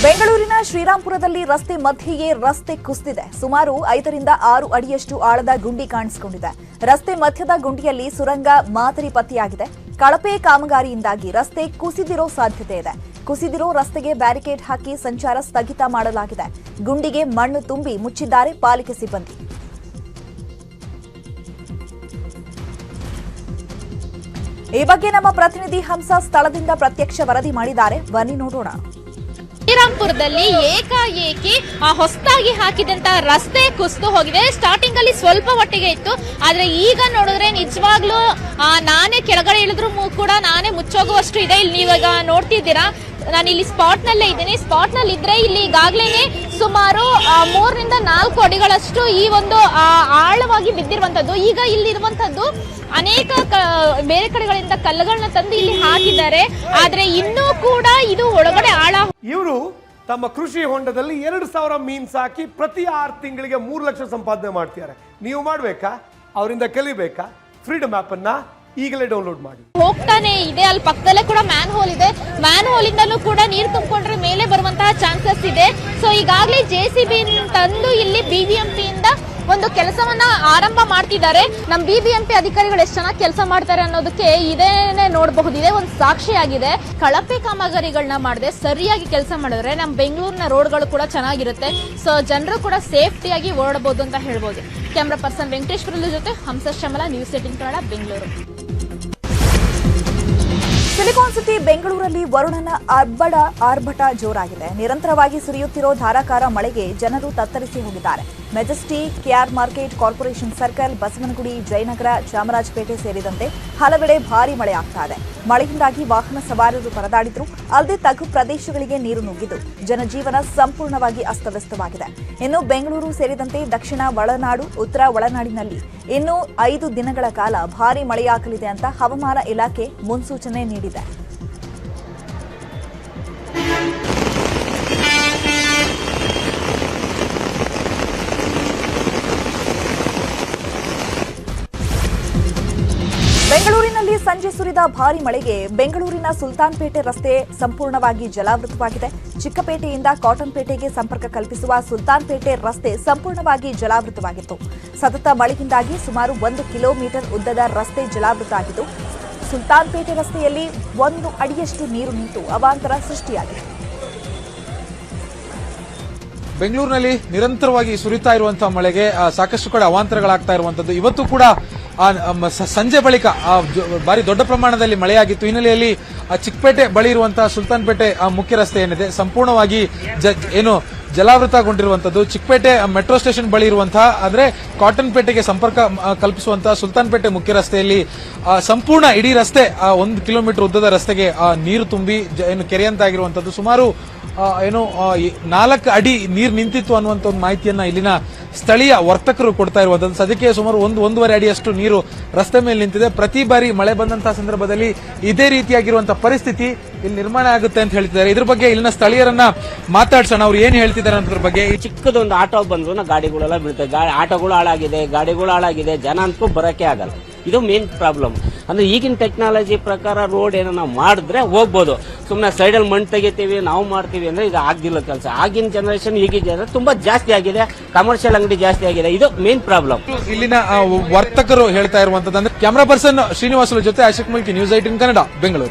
ಬೆಂಗಳೂರಿನ ಶ್ರೀರಾಂಪುರದಲ್ಲಿ ರಸ್ತೆ ಮಧ್ಯೆಯೇ ರಸ್ತೆ ಕುಸಿದಿದೆ. ಸುಮಾರು 5 ರಿಂದ 6 ಅಡಿಯಷ್ಟು ಆಳದ ಗುಂಡಿ ಕಾಣಿಸಿಕೊಂಡಿದೆ. ರಸ್ತೆ ಮಧ್ಯದ ಗುಂಡಿಯಲ್ಲಿ ಸುರಂಗ ಮಾದರಿ ಪತ್ತೆಯಾಗಿದೆ. ಕಳಪೆ ಕಾಮಗಾರಿಯಿಂದಾಗಿ ರಸ್ತೆ ಕುಸಿದಿರೋ ಸಾಧ್ಯತೆ ಇದೆ. ಕುಸಿದಿರೋ ರಸ್ತೆಗೆ ಬ್ಯಾರಿಕೇಡ್ ಹಾಕಿ ಸಂಚಾರ ಸ್ಥಗಿತ ಮಾಡಲಾಗಿದೆ. ಗುಂಡಿಗೆ ಮಣ್ಣು ತುಂಬಿ ಮುಚ್ಚಿದ್ದಾರೆ ಪಾಲಿಕೆ ಸಿಬ್ಬಂದಿ. ಈ ಬಗ್ಗೆ ನಮ್ಮ ಪ್ರತಿನಿಧಿ ಹಂಸ ಸ್ಥಳದಿಂದ ಪ್ರತ್ಯಕ್ಷ ವರದಿ ಮಾಡಿದ್ದಾರೆ. ಬನ್ನಿ ನೋಡೋಣ. ಶ್ರೀರಾಂಪುರದಲ್ಲಿ ಏಕಾಏಕಿ ಹೊಸದಾಗಿ ಹಾಕಿದಂತ ರಸ್ತೆ ಕುಸಿದು ಹೋಗಿದೆ. ಸ್ಟಾರ್ಟಿಂಗ್ ಅಲ್ಲಿ ಸ್ವಲ್ಪ ಮಟ್ಟಿಗೆ ಇತ್ತು, ಆದ್ರೆ ಈಗ ನೋಡಿದ್ರೆ ನಿಜವಾಗ್ಲೂ ನಾನೇ ಕೆಳಗಡೆ ಇಳಿದ್ರು ಕೂಡ ನಾನೇ ಮುಚ್ಚೋಗುವಷ್ಟು ಇದೆ. ಇಲ್ಲಿ ನೀವಾಗ ನೋಡ್ತಿದ್ದೀರಾ, ನಾನು ಇಲ್ಲಿ ಸ್ಪಾಟ್ ನಲ್ಲೇ ಇದ್ದೀನಿ. ಸ್ಪಾಟ್ ನಲ್ಲಿ ಇದ್ರೆ ಇಲ್ಲಿ ಈಗಾಗಲೇ ಸುಮಾರು 3 ರಿಂದ 4 ಅಡಿಗಳಷ್ಟು ಈ ಒಂದು ಆಳವಾಗಿ ಬಿದ್ದಿರುವಂತದ್ದು. ಈಗ ಇಲ್ಲಿರುವಂತದ್ದು ಅನೇಕ ಬೇರೆ ಕಡೆಗಳಿಂದ ಕಲ್ಲುಗಳನ್ನ ತಂದು ಇಲ್ಲಿ ಹಾಕಿದ್ದಾರೆ, ಆದ್ರೆ ಇನ್ನೂ ಕೂಡ ಇದು ಒಳಗಡೆ ಆಳ. ಇವರು ತಮ್ಮ ಕೃಷಿ ಹೊಂಡದಲ್ಲಿ 2,000 ಮೀನ್ ಸಾಕಿ ಪ್ರತಿ 6 ತಿಂಗಳಿಗೆ 3 ಲಕ್ಷ ಸಂಪಾದನೆ ಮಾಡ್ತಿದ್ದಾರೆ. ನೀವು ಮಾಡ್ಬೇಕಾ? ಅವರಿಂದ ಕಲಿಬೇಕಾ? ಫ್ರೀಡಮ್ ಆಪ್ ಅನ್ನ ಈಗಲೇ ಡೌನ್ಲೋಡ್ ಮಾಡಿ. ಹೋಗ್ತಾನೆ ಇದೆ, ಅಲ್ಲಿ ಪಕ್ಕದಲ್ಲೇ ಕೂಡ ಮ್ಯಾನ್ ಹೋಲ್ ಇದೆ. ಮ್ಯಾನ್ ಹೋಲ್ ಇಂದಲೂ ಕೂಡ ನೀರು ತುಂಬಿಕೊಂಡ್ರೆ ಮೇಲೆ ಬರುವಂತಹ ಚಾನ್ಸಸ್ ಇದೆ. ಸೊ ಈಗಾಗಲೇ JCB ತಂದು ಇಲ್ಲಿ BBMP ಇಂದ ಒಂದು ಕೆಲಸವನ್ನ ಆರಂಭ ಮಾಡ್ತಿದ್ದಾರೆ. ನಮ್ಮ BBMP ಅಧಿಕಾರಿಗಳು ಎಷ್ಟು ಚೆನ್ನಾಗಿ ಕೆಲಸ ಮಾಡ್ತಾರೆ ಅನ್ನೋದಕ್ಕೆ ಇದೇನೆ ನೋಡಬಹುದು. ಇದೇ ಒಂದು ಸಾಕ್ಷಿಯಾಗಿದೆ. ಕಳಪೆ ಕಾಮಗಾರಿಗಳನ್ನ ಮಾಡದೆ ಸರಿಯಾಗಿ ಕೆಲಸ ಮಾಡಿದ್ರೆ ನಮ್ಮ ಬೆಂಗಳೂರಿನ ರೋಡ್ಗಳು ಕೂಡ ಚೆನ್ನಾಗಿರುತ್ತೆ. ಸೊ ಜನರು ಕೂಡ ಸೇಫ್ಟಿಯಾಗಿ ಓಡಬಹುದು ಅಂತ ಹೇಳ್ಬೋದು. ಕ್ಯಾಮ್ರಾ ಪರ್ಸನ್ ವೆಂಕಟೇಶ್ ಪ್ರಲು ಜೊತೆ Hamsa Shyamala, news 18 Kannada, Bengaluru. Silicon city ಬೆಂಗಳೂರಲ್ಲಿ ವರುಣನ ಆರ್ಭಟ ಜೋರಾಗಿದೆ. ನಿರಂತರವಾಗಿ ಸುರಿಯುತ್ತಿರೋ ಧಾರಾಕಾರ ಮಳೆಗೆ ಜನರು ತತ್ತರಿಸಿ ಹೋಗಿದ್ದಾರೆ. Majestic, KR market, corporation circle, Basavanagudi, Jayanagar, Chamarajpet ಸೇರಿದಂತೆ ಹಲವೆಡೆ ಭಾರೀ ಮಳೆ ಆಗ್ತಾ ಇದೆ. ಮಳೆಯಿಂದಾಗಿ ವಾಹನ ಸವಾರರು ಪರದಾಡಿದ್ರು. ಅಲ್ಲದೆ ತಗ್ಗು ಪ್ರದೇಶಗಳಿಗೆ ನೀರು ನುಗ್ಗಿದ್ದು ಜನಜೀವನ ಸಂಪೂರ್ಣವಾಗಿ ಅಸ್ತವ್ಯಸ್ತವಾಗಿದೆ. ಇನ್ನು ಬೆಂಗಳೂರು ಸೇರಿದಂತೆ ದಕ್ಷಿಣ ಒಳನಾಡು, ಉತ್ತರ ಒಳನಾಡಿನಲ್ಲಿ ಇನ್ನೂ 5 ದಿನಗಳ ಕಾಲ ಭಾರೀ ಮಳೆಯಾಗಲಿದೆ ಅಂತ ಹವಾಮಾನ ಇಲಾಖೆ ಮುನ್ಸೂಚನೆ ನೀಡಿದೆ. ಬೆಂಗಳೂರಿನಲ್ಲಿ ಸಂಜೆ ಸುರಿದ ಭಾರೀ ಮಳೆಗೆ ಬೆಂಗಳೂರಿನ ಸುಲ್ತಾನ್ಪೇಟೆ ರಸ್ತೆ ಸಂಪೂರ್ಣವಾಗಿ ಜಲಾವೃತವಾಗಿದೆ. ಚಿಕ್ಕಪೇಟೆಯಿಂದ ಕಾಟನ್ಪೇಟೆಗೆ ಸಂಪರ್ಕ ಕಲ್ಪಿಸುವ ಸುಲ್ತಾನ್ಪೇಟೆ ರಸ್ತೆ ಸಂಪೂರ್ಣವಾಗಿ ಜಲಾವೃತವಾಗಿತ್ತು. ಸತತ ಮಳೆಯಿಂದಾಗಿ ಸುಮಾರು 1 ಕಿಲೋಮೀಟರ್ ಉದ್ದದ ರಸ್ತೆ ಜಲಾವೃತ ಆಗಿದ್ದು, ಸುಲ್ತಾನ್ಪೇಟೆ ರಸ್ತೆಯಲ್ಲಿ 1 ಅಡಿಯಷ್ಟು ನೀರು ನಿಂತು ಅವಾಂತರ ಸೃಷ್ಟಿಯಾಗಿದೆ. ಬೆಂಗಳೂರಿನಲ್ಲಿ ನಿರಂತರವಾಗಿ ಸುರಿತಾ ಇರುವಂತಹ ಮಳೆಗೆ ಸಾಕಷ್ಟು ಕಡೆ ಅವಾಂತರಗಳಾಗ್ತಾ ಇರುವಂತದ್ದು. ಇವತ್ತು ಕೂಡ ಸಂಜೆ ಬಳಿಕ ಭಾರಿ ದೊಡ್ಡ ಪ್ರಮಾಣದಲ್ಲಿ ಮಳೆಯಾಗಿತ್ತು. ಹಿನ್ನೆಲೆಯಲ್ಲಿ ಚಿಕ್ಕಪೇಟೆ ಬಳಿ ಇರುವಂತಹ ಸುಲ್ತಾನ್ಪೇಟೆ ಮುಖ್ಯ ರಸ್ತೆ ಏನಿದೆ ಸಂಪೂರ್ಣವಾಗಿ ಜಲಾವೃತಗೊಂಡಿರುವಂತದ್ದು. ಚಿಕ್ಕಪೇಟೆ ಮೆಟ್ರೋ ಸ್ಟೇಷನ್ ಬಳಿ ಇರುವಂತಹ ಅಂದ್ರೆ ಕಾಟನ್ಪೇಟೆಗೆ ಸಂಪರ್ಕ ಕಲ್ಪಿಸುವಂತಹ ಸುಲ್ತಾನ್ಪೇಟೆ ಮುಖ್ಯ ರಸ್ತೆಯಲ್ಲಿ ಸಂಪೂರ್ಣ ಇಡೀ ರಸ್ತೆ 1 ಕಿಲೋಮೀಟರ್ ಉದ್ದದ ರಸ್ತೆಗೆ ನೀರು ತುಂಬಿ ಕೆರೆಯಂತಾಗಿರುವಂತದ್ದು. ಸುಮಾರು 4 ಅಡಿ ನೀರು ನಿಂತಿತ್ತು ಅನ್ನುವಂತ ಒಂದು ಮಾಹಿತಿಯನ್ನ ಇಲ್ಲಿನ ಸ್ಥಳೀಯ ವರ್ತಕರು ಕೊಡ್ತಾ ಇರುವಂತದ್ದು. ಸದ್ಯಕ್ಕೆ ಸುಮಾರು 1-1.5 ಅಡಿಯಷ್ಟು ನೀರು ರಸ್ತೆ ಮೇಲೆ ನಿಂತಿದೆ. ಪ್ರತಿ ಬಾರಿ ಮಳೆ ಬಂದಂತಹ ಸಂದರ್ಭದಲ್ಲಿ ಇದೇ ರೀತಿಯಾಗಿರುವಂತಹ ಪರಿಸ್ಥಿತಿ ಇಲ್ಲಿ ನಿರ್ಮಾಣ ಆಗುತ್ತೆ ಅಂತ ಹೇಳ್ತಿದ್ದಾರೆ. ಇದ್ರ ಬಗ್ಗೆ ಇಲ್ಲಿನ ಸ್ಥಳೀಯರನ್ನ ಮಾತಾಡ್ಸೋಣ, ಅವ್ರು ಏನ್ ಹೇಳ್ತಿದ್ದಾರೆ ಅನ್ನೋದ್ರ ಬಗ್ಗೆ. ಚಿಕ್ಕದೊಂದು ಆಟೋ ಬಂದ್ರು ಗಾಡಿಗಳೆಲ್ಲ ಬೀಳ್ತವೆ. ಆಟೋಗಳು ಹಾಳಾಗಿದೆ, ಗಾಡಿಗಳು ಹಾಳಾಗಿದೆ, ಜನ ಅಂತೂ ಬರಕ್ಕೆ ಆಗಲ್ಲ. ಇದು ಮೇನ್ ಪ್ರಾಬ್ಲಮ್. ಅಂದ್ರೆ ಈಗಿನ ಟೆಕ್ನಾಲಜಿ ಪ್ರಕಾರ ರೋಡ್ ಏನೋ ನಾವು ಮಾಡಿದ್ರೆ ಹೋಗ್ಬೋದು. ಸುಮ್ಮನೆ ಸೈಡಲ್ಲಿ ಮಣ್ಣು ತೆಗಿತೀವಿ, ನಾವು ಮಾಡ್ತೀವಿ ಅಂದ್ರೆ ಇದು ಆಗ್ದಿಲ್ಲ ಕೆಲಸ. ಆಗಿನ ಜನರೇಷನ್ ಈಗಿನ ಜನರೇಷನ್ ತುಂಬಾ ಜಾಸ್ತಿ ಆಗಿದೆ. ಕಮರ್ಷಿಯಲ್ ಅಂಗಡಿ ಜಾಸ್ತಿ ಆಗಿದೆ. ಇದು ಮೇನ್ ಪ್ರಾಬ್ಲಮ್. ಇಲ್ಲಿನ ವರ್ತಕರು ಹೇಳ್ತಾ ಇರುವಂತದ್ದು. ಕ್ಯಾಮರಾ ಪರ್ಸನ್ ಶ್ರೀನಿವಾಸ್ ಜೊತೆ ಅಶೋಕ್ ಮುಲ್ಕಿ, ನ್ಯೂಸ್ 18 ಕನ್ನಡ, ಬೆಂಗಳೂರು.